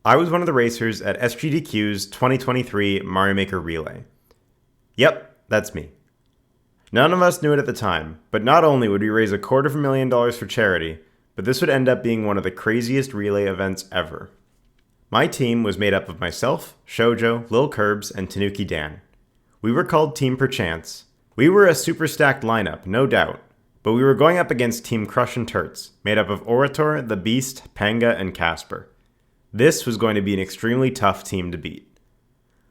I was one of the racers at SGDQ's 2023 Mario Maker Relay. Yep, that's me. None of us knew it at the time, but not only would we raise $250,000 for charity, but this would end up being one of the craziest relay events ever. My team was made up of myself, Shoujo, Lil Curbs, and Tanuki Dan. We were called Team Perchance. We were a super stacked lineup, no doubt, but we were going up against Team Crushin Turts, made up of Orator, the Beast, Panga, and Casper. This was going to be an extremely tough team to beat.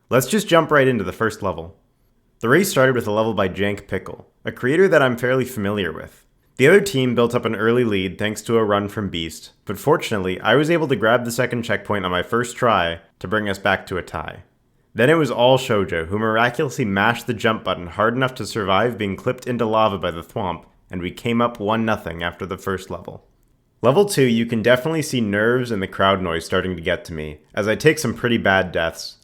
Let's just jump right into the first level. The race started with a level by Jank Pickle, a creator that I'm fairly familiar with. The other team built up an early lead thanks to a run from Beast, but fortunately I was able to grab the second checkpoint on my first try to bring us back to a tie. Then it was all Shoujo, who miraculously mashed the jump button hard enough to survive being clipped into lava by the thwomp, and we came up 1-0 after the first level. Level 2, you can definitely see nerves and the crowd noise starting to get to me, as I take some pretty bad deaths.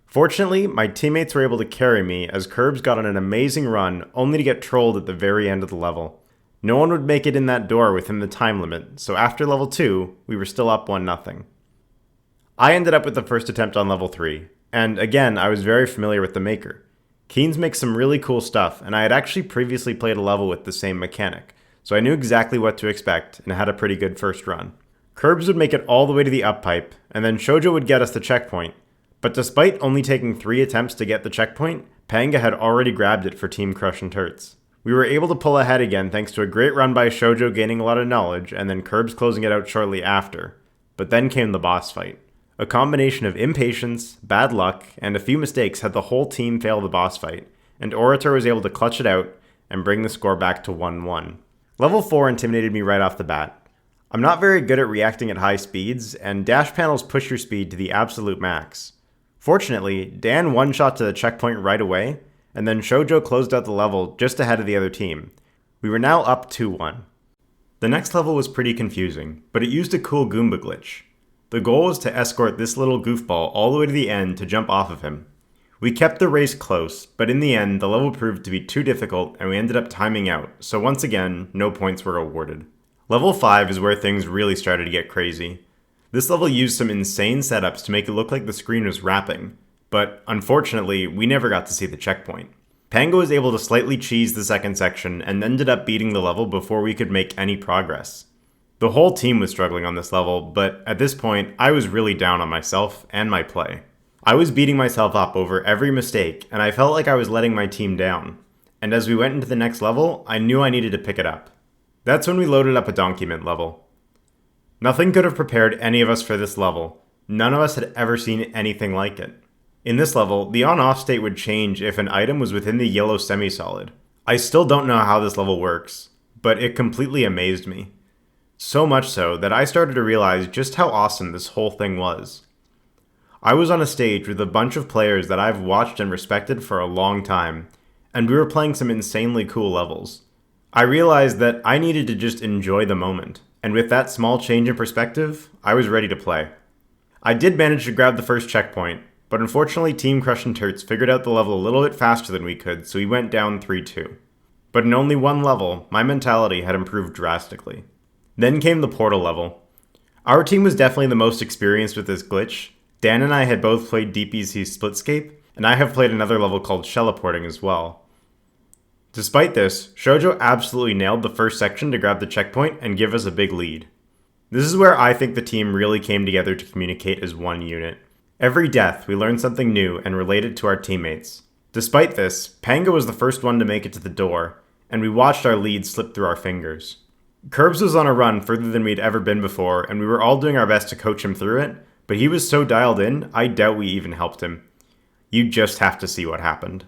Fortunately, my teammates were able to carry me as Curbs got on an amazing run only to get trolled at the very end of the level. No one would make it in that door within the time limit, so after level 2, we were still up 1-0. I ended up with the first attempt on level 3, and again, I was very familiar with the maker. Keenz makes some really cool stuff, and I had actually previously played a level with the same mechanic, so I knew exactly what to expect and had a pretty good first run. Curbs would make it all the way to the up pipe, and then Shoujo would get us the checkpoint. But despite only taking 3 attempts to get the checkpoint, Panga had already grabbed it for Team Crushin Turts. We were able to pull ahead again thanks to a great run by Shoujo gaining a lot of knowledge and then Curbs closing it out shortly after. But then came the boss fight. A combination of impatience, bad luck, and a few mistakes had the whole team fail the boss fight, and Orator was able to clutch it out and bring the score back to 1-1. Level 4 intimidated me right off the bat. I'm not very good at reacting at high speeds, and dash panels push your speed to the absolute max. Fortunately, Dan one-shot to the checkpoint right away, and then Shoujo closed out the level just ahead of the other team. We were now up 2-1. The next level was pretty confusing, but it used a cool Goomba glitch. The goal was to escort this little goofball all the way to the end to jump off of him. We kept the race close, but in the end, the level proved to be too difficult and we ended up timing out, so once again, no points were awarded. Level 5 is where things really started to get crazy. This level used some insane setups to make it look like the screen was wrapping, but unfortunately, we never got to see the checkpoint. Panga was able to slightly cheese the second section and ended up beating the level before we could make any progress. The whole team was struggling on this level, but at this point, I was really down on myself and my play. I was beating myself up over every mistake, and I felt like I was letting my team down. And as we went into the next level, I knew I needed to pick it up. That's when we loaded up a document level. Nothing could have prepared any of us for this level. None of us had ever seen anything like it. In this level, the on-off state would change if an item was within the yellow semi-solid. I still don't know how this level works, but it completely amazed me. So much so that I started to realize just how awesome this whole thing was. I was on a stage with a bunch of players that I've watched and respected for a long time, and we were playing some insanely cool levels. I realized that I needed to just enjoy the moment. And with that small change in perspective, I was ready to play. I did manage to grab the first checkpoint, but unfortunately Team Crushin Turts figured out the level a little bit faster than we could, so we went down 3-2. But in only one level, my mentality had improved drastically. Then came the portal level. Our team was definitely the most experienced with this glitch. Dan and I had both played DPC Splitscape, and I have played another level called Shellaporting as well. Despite this, Shoujo absolutely nailed the first section to grab the checkpoint and give us a big lead. This is where I think the team really came together to communicate as one unit. Every death, we learned something new and related to our teammates. Despite this, Panga was the first one to make it to the door, and we watched our lead slip through our fingers. Curbs was on a run further than we'd ever been before, and we were all doing our best to coach him through it, but he was so dialed in, I doubt we even helped him. You just have to see what happened.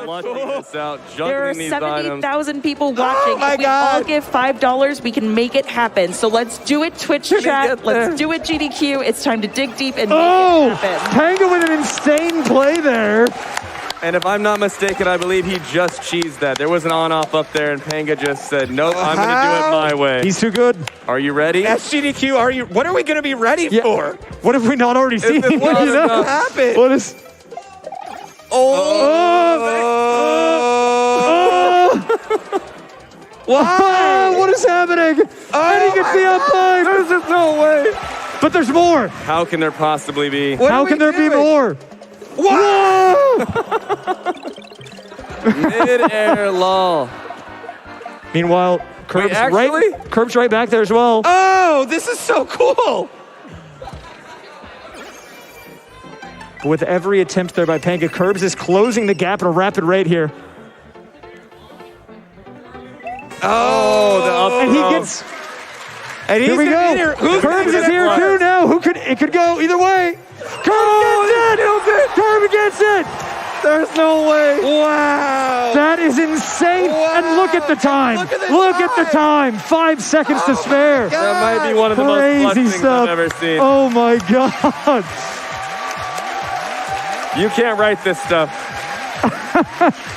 There are 70,000 people watching. If we all give $5, we can make it happen. So let's do it, Twitch chat. Let's do it, GDQ. It's time to dig deep and make it happen. Panga with an insane play there. And if I'm not mistaken, I believe he just cheesed that. There was an on-off up there, and Panga just said, nope, I'm going to do it my way. He's too good. Are you ready? SGDQ, what are we going to be ready for? What have we not already seen? What happened? What is... Why? What is happening? And he gets the up line. There's just no way. But there's more. How can there possibly be? How can there be more? Whoa! Mid-air lull. Meanwhile, Curb's actually? Curb's right back there as well. Oh, this is so cool. With every attempt there by Panga, Curbs is closing the gap at a rapid rate here. Oh, the up And he throw. gets... And Here we go. Curbs is here too now. It could go either way. Curb gets it. Curb gets it. There's no way. Wow. That is insane. Wow. And look at the time. Look at the time. 5 seconds to spare. That might be one of the most clutch Crazy things stuff. I've ever seen. Oh my God. You can't write this stuff.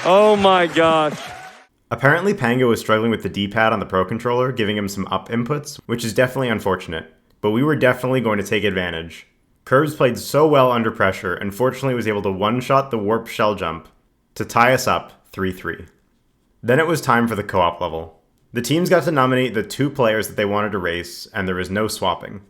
Oh my gosh. Apparently Panga was struggling with the D-pad on the Pro Controller, giving him some up inputs, which is definitely unfortunate, but we were definitely going to take advantage. Curbs played so well under pressure and fortunately was able to one-shot the warp shell jump to tie us up 3-3. Then it was time for the co-op level. The teams got to nominate the 2 players that they wanted to race, and there was no swapping.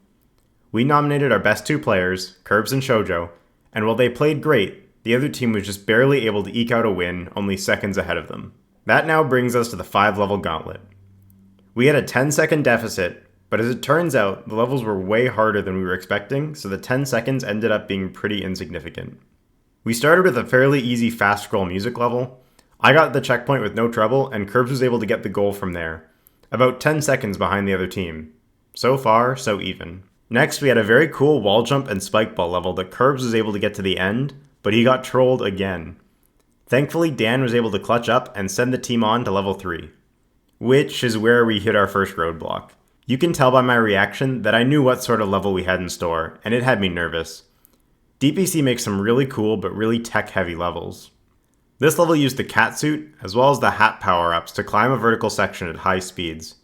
We nominated our best 2 players, Curbs and Shoujo, and while they played great, the other team was just barely able to eke out a win, only seconds ahead of them. That now brings us to the 5-level gauntlet. We had a 10-second deficit, but as it turns out, the levels were way harder than we were expecting, so the 10 seconds ended up being pretty insignificant. We started with a fairly easy fast scroll music level. I got the checkpoint with no trouble, and Curbs was able to get the goal from there, about 10 seconds behind the other team. So far, so even. Next, we had a very cool wall jump and spike ball level that Curbs was able to get to the end, but he got trolled again. Thankfully, Dan was able to clutch up and send the team on to level 3, which is where we hit our first roadblock. You can tell by my reaction that I knew what sort of level we had in store, and it had me nervous. DPC makes some really cool but really tech-heavy levels. This level used the catsuit, as well as the hat power-ups to climb a vertical section at high speeds.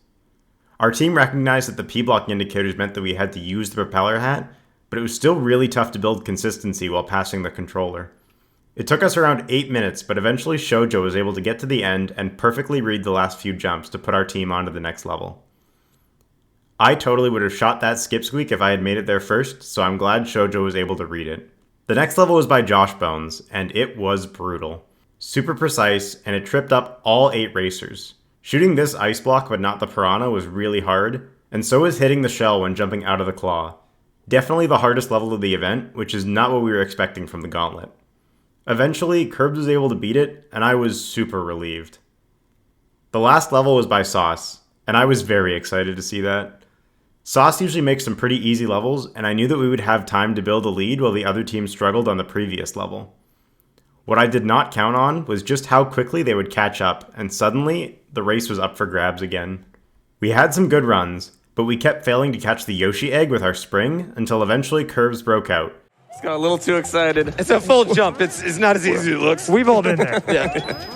Our team recognized that the P-block indicators meant that we had to use the propeller hat, but it was still really tough to build consistency while passing the controller. It took us around 8 minutes, but eventually Shoujo was able to get to the end and perfectly read the last few jumps to put our team onto the next level. I totally would have shot that skip squeak if I had made it there first, so I'm glad Shoujo was able to read it. The next level was by Josh Bones, and it was brutal. Super precise, and it tripped up all 8 racers. Shooting this ice block but not the piranha was really hard, and so was hitting the shell when jumping out of the claw. Definitely the hardest level of the event, which is not what we were expecting from the gauntlet. Eventually, Curbs was able to beat it, and I was super relieved. The last level was by Sauce, and I was very excited to see that. Sauce usually makes some pretty easy levels, and I knew that we would have time to build a lead while the other team struggled on the previous level. What I did not count on was just how quickly they would catch up, and suddenly, the race was up for grabs again. We had some good runs, but we kept failing to catch the Yoshi egg with our spring until eventually Curbs broke out. Just got a little too excited. It's a full jump. It's not as easy as it looks. We've all been there. Yeah.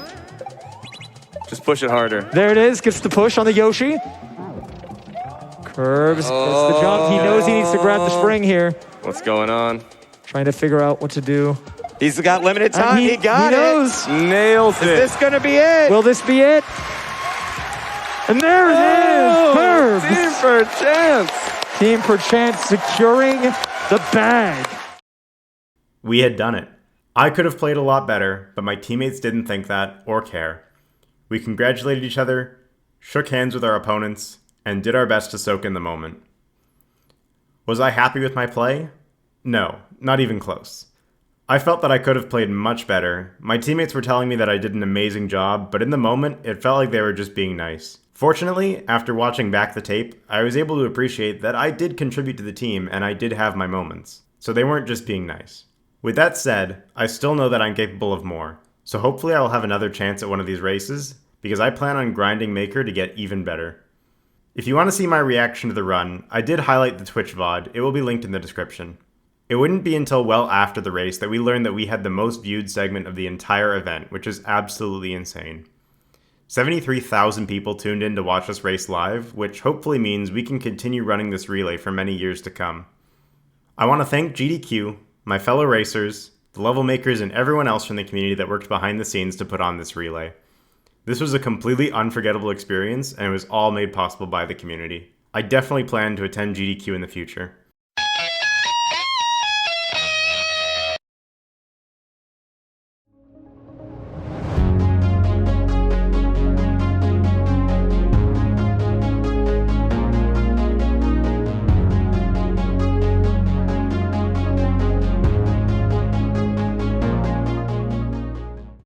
Just push it harder. There it is. Gets the push on the Yoshi. Curbs gets the jump. He knows he needs to grab the spring here. What's going on? Trying to figure out what to do. He's got limited time. And He got he knows. Nails it. it. Is this going to be it? Will this be it? And there it is. Curbs. Team Perchance. Team Perchance securing the bag. We had done it. I could have played a lot better, but my teammates didn't think that or care. We congratulated each other, shook hands with our opponents, and did our best to soak in the moment. Was I happy with my play? No, not even close. I felt that I could have played much better. My teammates were telling me that I did an amazing job, but in the moment, it felt like they were just being nice. Fortunately, after watching back the tape, I was able to appreciate that I did contribute to the team and I did have my moments, so they weren't just being nice. With that said, I still know that I'm capable of more, so hopefully I'll have another chance at one of these races, because I plan on grinding Maker to get even better. If you want to see my reaction to the run, I did highlight the Twitch VOD, it will be linked in the description. It wouldn't be until well after the race that we learned that we had the most viewed segment of the entire event, which is absolutely insane. 73,000 people tuned in to watch us race live, which hopefully means we can continue running this relay for many years to come. I want to thank GDQ, my fellow racers, the level makers, and everyone else from the community that worked behind the scenes to put on this relay. This was a completely unforgettable experience, and it was all made possible by the community. I definitely plan to attend GDQ in the future.